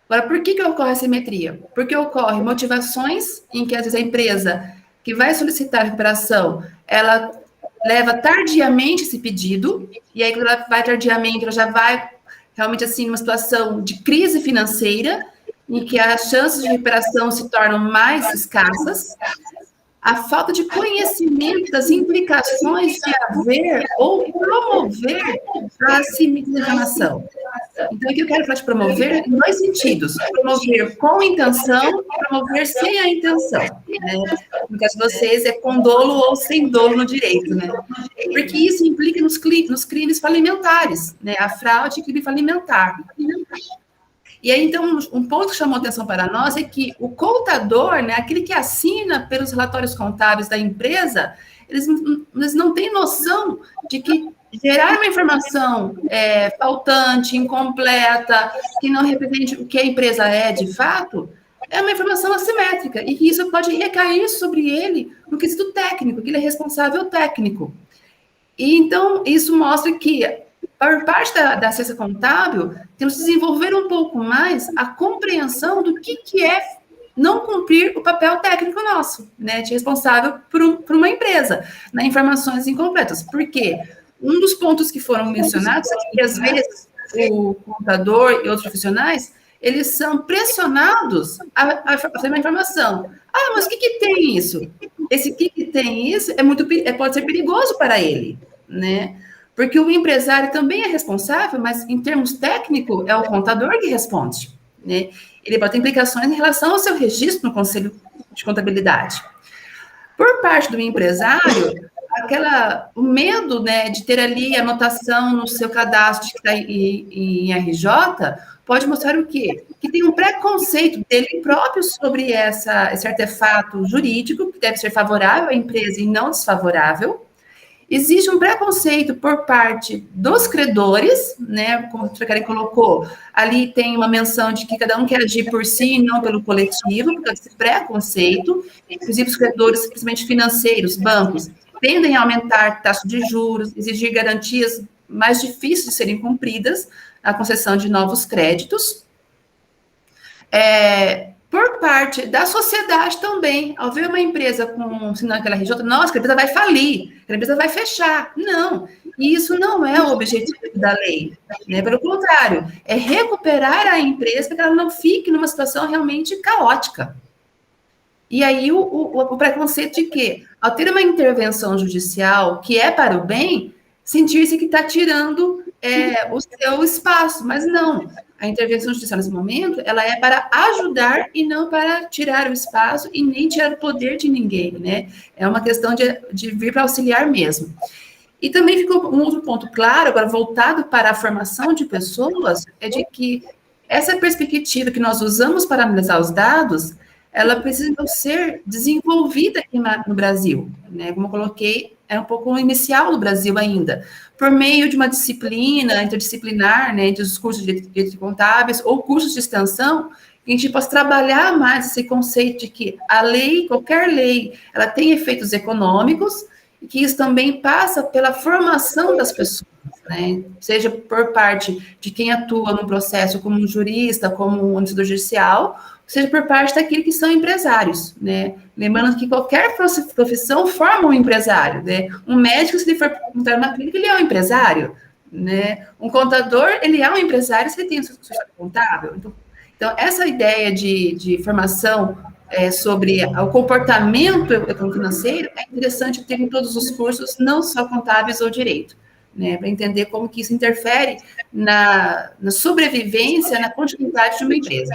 Agora, por que ocorre a assimetria? Porque ocorre motivações em que, às vezes, a empresa que vai solicitar a recuperação, ela leva tardiamente esse pedido, e aí, quando ela vai tardiamente, ela já vai realmente, assim, numa situação de crise financeira, em que as chances de recuperação se tornam mais escassas. A falta de conhecimento das implicações de haver ou promover a assimetria da informação. Então, aqui eu quero falar de promover em dois sentidos. Promover com intenção e promover sem a intenção. Né? No caso de vocês, é com dolo ou sem dolo no direito. Né? Porque isso implica nos crimes falimentares. Né? A fraude e crime falimentar. E aí, então, um ponto que chamou atenção para nós é que o contador, né, aquele que assina pelos relatórios contábeis da empresa, eles não têm noção de que gerar uma informação faltante, incompleta, que não represente o que a empresa é de fato, é uma informação assimétrica, e que isso pode recair sobre ele no quesito técnico, que ele é responsável técnico. E, então, isso mostra que, por parte da ciência contábil, temos que desenvolver um pouco mais a compreensão do que é não cumprir o papel técnico nosso, né, de responsável por uma empresa, nas informações incompletas. Por quê? Um dos pontos que foram mencionados é que, às vezes, o contador e outros profissionais, eles são pressionados a fazer uma informação. Ah, mas o que tem isso? Esse que tem isso pode ser perigoso para ele, né? Porque o empresário também é responsável, mas em termos técnicos é o contador que responde, né? Ele pode ter implicações em relação ao seu registro no Conselho de Contabilidade. Por parte do empresário, o medo, né, de ter ali a anotação no seu cadastro que está em RJ pode mostrar o quê? Que tem um preconceito dele próprio sobre esse artefato jurídico, que deve ser favorável à empresa e não desfavorável. existe um preconceito por parte dos credores, né, como a doutora Kellen colocou, ali tem uma menção de que cada um quer agir por si e não pelo coletivo, por causa desse preconceito, inclusive os credores, principalmente financeiros, bancos, tendem a aumentar a taxa de juros, exigir garantias mais difíceis de serem cumpridas, a concessão de novos créditos. Por parte da sociedade também, ao ver uma empresa com sinal aquela RJ, nossa, a empresa vai falir, a empresa vai fechar. Não, e isso não é o objetivo da lei, né? Pelo contrário, é recuperar a empresa para que ela não fique numa situação realmente caótica. E aí o preconceito de que, ao ter uma intervenção judicial que é para o bem, sentir-se que está tirando o seu espaço, mas não. A intervenção judicial nesse momento, ela é para ajudar e não para tirar o espaço e nem tirar o poder de ninguém, né? É uma questão de vir para auxiliar mesmo. E também ficou um outro ponto claro, agora voltado para a formação de pessoas, é de que essa perspectiva que nós usamos para analisar os dados, ela precisa então ser desenvolvida aqui no Brasil, né? Como eu coloquei, é um pouco inicial no Brasil ainda, por meio de uma disciplina interdisciplinar, né, entre os cursos de direito contábeis ou cursos de extensão, que a gente possa trabalhar mais esse conceito de que a lei, qualquer lei, ela tem efeitos econômicos e que isso também passa pela formação das pessoas, né, seja por parte de quem atua no processo como um jurista, como um administrador judicial, seja por parte daqueles que são empresários, né? Lembrando que qualquer profissão forma um empresário, né? Um médico, se ele for entrar numa clínica, ele é um empresário, né? Um contador, ele é um empresário se ele tem o seu contábil. Então, essa ideia de formação sobre o comportamento financeiro é interessante ter em todos os cursos, não só contábeis ou direito, né? Para entender como que isso interfere na sobrevivência, na continuidade de uma empresa.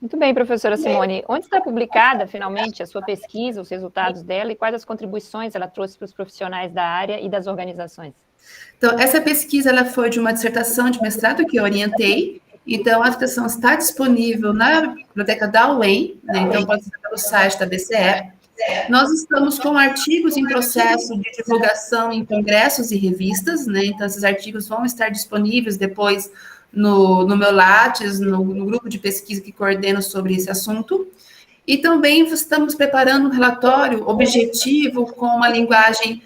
Muito bem, professora Simone. Onde está publicada, finalmente, a sua pesquisa, os resultados dela e quais as contribuições ela trouxe para os profissionais da área e das organizações? Então, essa pesquisa ela foi de uma dissertação de mestrado que eu orientei. Então, a dissertação está disponível na biblioteca da UEM, né? Então pode ser pelo site da BCE. Nós estamos com artigos em processo de divulgação em congressos e revistas, né? Então, esses artigos vão estar disponíveis depois no meu Lattes, no grupo de pesquisa que coordeno sobre esse assunto. E também estamos preparando um relatório objetivo com uma linguagem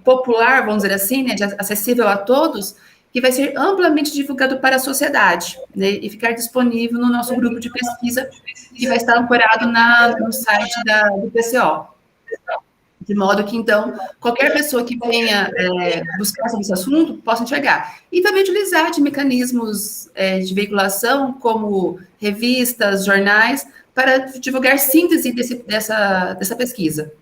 popular, vamos dizer assim, né, acessível a todos, que vai ser amplamente divulgado para a sociedade, né, e ficar disponível no nosso grupo de pesquisa, que vai estar ancorado no site do PCO. De modo que, então, qualquer pessoa que venha buscar sobre esse assunto possa enxergar. E também utilizar de mecanismos de veiculação, como revistas, jornais, para divulgar síntese dessa pesquisa.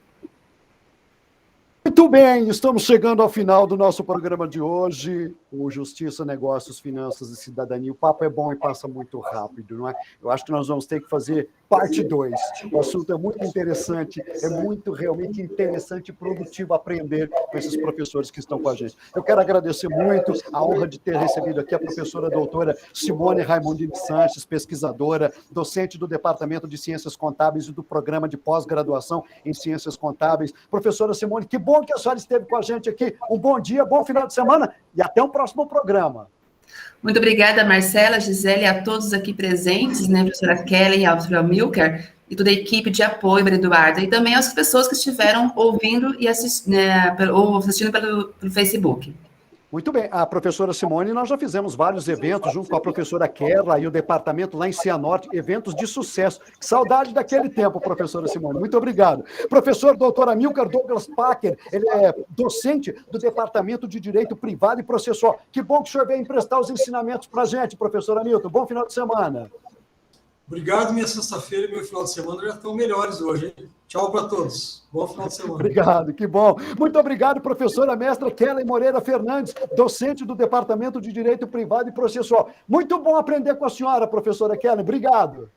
Muito bem, estamos chegando ao final do nosso programa de hoje, o Justiça, Negócios, Finanças e Cidadania. O papo é bom e passa muito rápido, não é? Eu acho que nós vamos ter que fazer parte 2. O assunto é muito interessante, é muito realmente interessante e produtivo aprender com esses professores que estão com a gente. Eu quero agradecer muito a honra de ter recebido aqui a professora doutora Simone Raimundini Sanches, pesquisadora, docente do Departamento de Ciências Contábeis e do Programa de Pós-Graduação em Ciências Contábeis. Professora Simone, que bom que a senhora esteve com a gente aqui. Um bom dia, bom final de semana e até um próximo programa. Muito obrigada, Marcela, Gisele, a todos aqui presentes, né, professora Kellen, a professora Milker, e toda a equipe de apoio, Maria Eduarda, e também as pessoas que estiveram ouvindo e assistindo pelo Facebook. Muito bem, a professora Simone, nós já fizemos vários eventos junto com a professora Kerla e o departamento lá em Cianorte, eventos de sucesso. Que saudade daquele tempo, professora Simone. Muito obrigado. Professor doutor Amilcar Douglas Packer, ele é docente do Departamento de Direito Privado e Processual. Que bom que o senhor veio emprestar os ensinamentos para a gente, professor Hamilton. Bom final de semana. Obrigado, minha sexta-feira e meu final de semana já estão melhores hoje, hein? Tchau para todos. Bom final de semana. Obrigado, que bom. Muito obrigado, professora mestra Kellen Moreira Fernandes, docente do Departamento de Direito Privado e Processual. Muito bom aprender com a senhora, professora Kellen. Obrigado.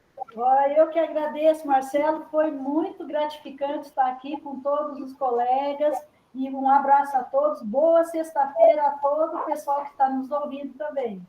Eu que agradeço, Marcelo. Foi muito gratificante estar aqui com todos os colegas. E um abraço a todos. Boa sexta-feira a todo o pessoal que está nos ouvindo também.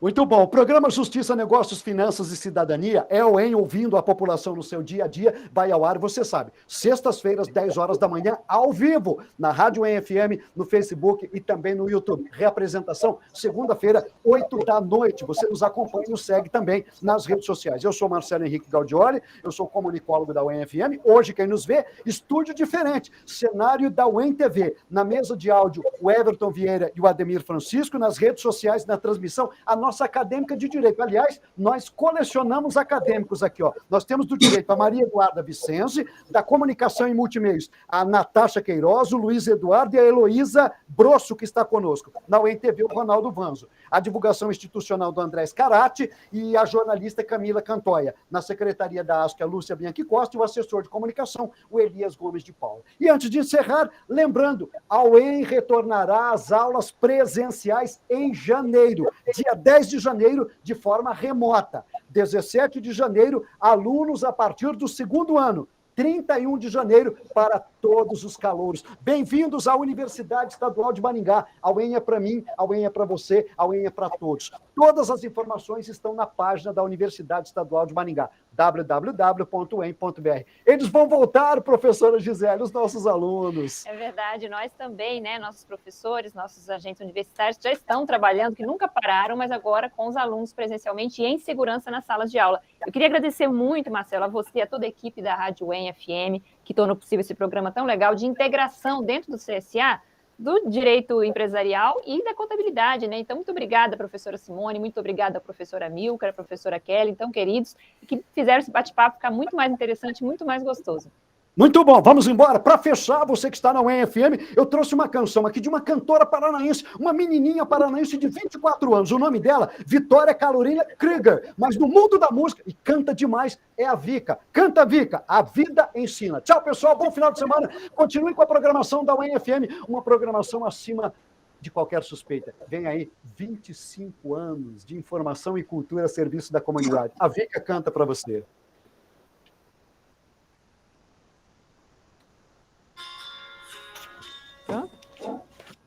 Muito bom. O programa Justiça, Negócios, Finanças e Cidadania é o Em Ouvindo a População no seu dia a dia, vai ao ar, você sabe, sextas-feiras, 10 horas da manhã, ao vivo, na Rádio Em FM, no Facebook e também no YouTube. Reapresentação, segunda-feira, 8 da noite. Você nos acompanha e nos segue também nas redes sociais. Eu sou Marcelo Henrique Gaudioli, eu sou comunicólogo da UEM FM. Hoje, quem nos vê, estúdio diferente, cenário da UEM TV. Na mesa de áudio, o Everton Vieira e o Ademir Francisco, nas redes sociais, na transmissão, a nossa acadêmica de Direito. Aliás, nós colecionamos acadêmicos aqui, ó. Nós temos do Direito a Maria Eduarda Vicenzi, da Comunicação e Multimeios, a Natasha Queiroz, o Luiz Eduardo e a Heloísa Brosso, que está conosco. Na UEM TV, o Ronaldo Vanzo. A divulgação institucional do André Scarati e a jornalista Camila Cantoia. Na Secretaria da ASC, a Lúcia Bianchi Costa e o assessor de comunicação, o Elias Gomes de Paula. E antes de encerrar, lembrando, a UEM retornará às aulas presenciais em janeiro, dia 10 de janeiro, de forma remota. 17 de janeiro, alunos a partir do segundo ano. 31 de janeiro para todos os calouros. Bem-vindos à Universidade Estadual de Maringá. A UEM é para mim, a UEM é para você, a UEM é para todos. Todas as informações estão na página da Universidade Estadual de Maringá, www.uem.br. Eles vão voltar, professora Gisele, os nossos alunos. É verdade, nós também, né, nossos professores, nossos agentes universitários já estão trabalhando, que nunca pararam, mas agora com os alunos presencialmente e em segurança nas salas de aula. Eu queria agradecer muito, Marcelo, a você e a toda a equipe da Rádio UEM FM, que tornou possível esse programa tão legal de integração dentro do CSA, do direito empresarial e da contabilidade, né? Então, muito obrigada, professora Simone, muito obrigada, professora Milka, professora Kelly, então, queridos, que fizeram esse bate-papo ficar muito mais interessante, muito mais gostoso. Muito bom, vamos embora. Para fechar, você que está na UEM FM, eu trouxe uma canção aqui de uma cantora paranaense, uma menininha paranaense de 24 anos. O nome dela, Vitória Carolina Krieger. Mas no mundo da música, e canta demais, é a Vika. Canta, Vika, a vida ensina. Tchau, pessoal, bom final de semana. Continue com a programação da UEM FM, uma programação acima de qualquer suspeita. Vem aí 25 anos de informação e cultura a serviço da comunidade. A Vika canta para você.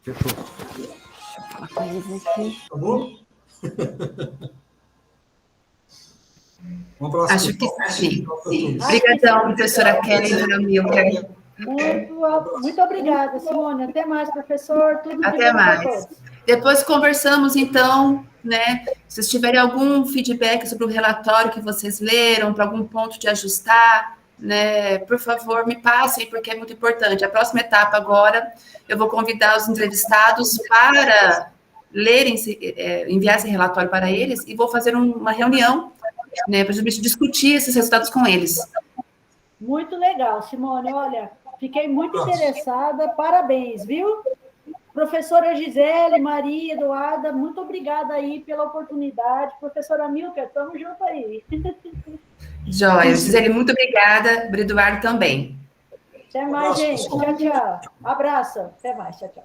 Fechou. Acabou? Um abraço. Acho que sim. Obrigadão, professora Kelly Milka. Muito obrigada, Simone. Até mais, professor. Tudo Até mais. Depois conversamos, então, né? Se vocês tiverem algum feedback sobre o relatório que vocês leram, para algum ponto de ajustar, né? Por favor, me passem, porque é muito importante. A próxima etapa agora, eu vou convidar os entrevistados para lerem, enviar esse relatório para eles e vou fazer uma reunião, né? Para a gente discutir esses resultados com eles. Muito legal, Simone. Olha, fiquei muito interessada. Parabéns, viu? Professora Gisele, Maria, Eduarda, muito obrigada aí pela oportunidade. Professora Milka, estamos juntos aí. Joia. Gisele, muito obrigada. Eduardo também. Até mais, gente. Tchau, tchau. Abraço. Até mais. Tchau, tchau.